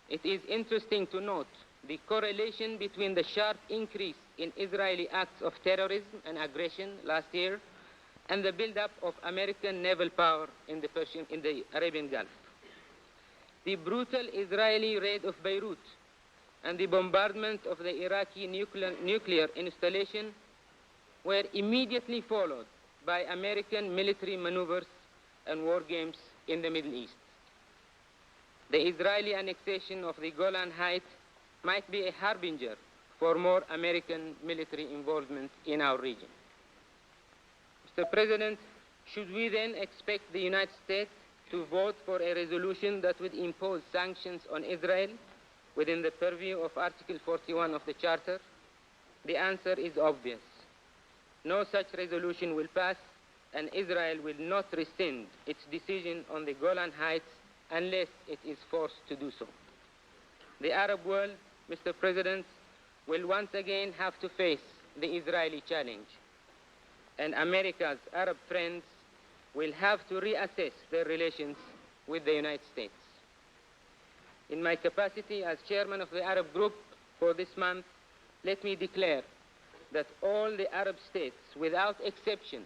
It is interesting to note the correlation between the sharp increase in Israeli acts of terrorism and aggression last year and the buildup of American naval power in the Arabian Gulf. The brutal Israeli raid of Beirut and the bombardment of the Iraqi nuclear installation were immediately followed by American military maneuvers and war games in the Middle East. The Israeli annexation of the Golan Heights might be a harbinger for more American military involvement in our region. Mr. President, should we then expect the United States to vote for a resolution that would impose sanctions on Israel within the purview of Article 41 of the Charter? The answer is obvious. No such resolution will pass, and Israel will not rescind its decision on the Golan Heights unless it is forced to do so. The Arab world, Mr. President, will once again have to face the Israeli challenge, and America's Arab friends will have to reassess their relations with the United States. In my capacity as chairman of the Arab group for this month, let me declare that all the Arab states, without exception,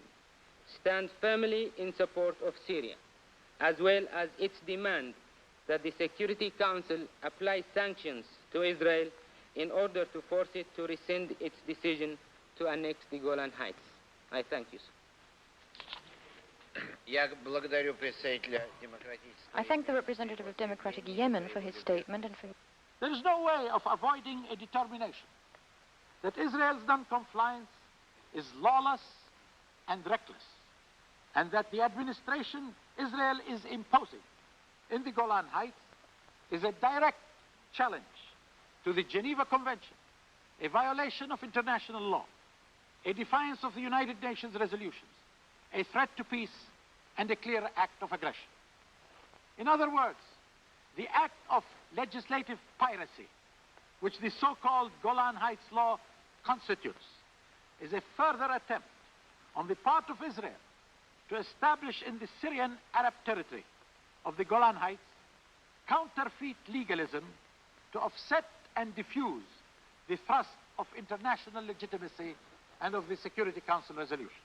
stand firmly in support of Syria, as well as its demand that the Security Council apply sanctions to Israel in order to force it to rescind its decision to annex the Golan Heights. I thank you, sir. I thank the representative of Democratic Yemen for his statement and for... There is no way of avoiding a determination that Israel's non-compliance is lawless and reckless, and that the administration Israel is imposing in the Golan Heights is a direct challenge to the Geneva Convention, a violation of international law, a defiance of the United Nations resolutions, a threat to peace, and a clear act of aggression. In other words, the act of legislative piracy, which the so-called Golan Heights law constitutes, is a further attempt on the part of Israel to establish in the Syrian Arab territory of the Golan Heights counterfeit legalism to offset and diffuse the thrust of international legitimacy and of the Security Council resolution.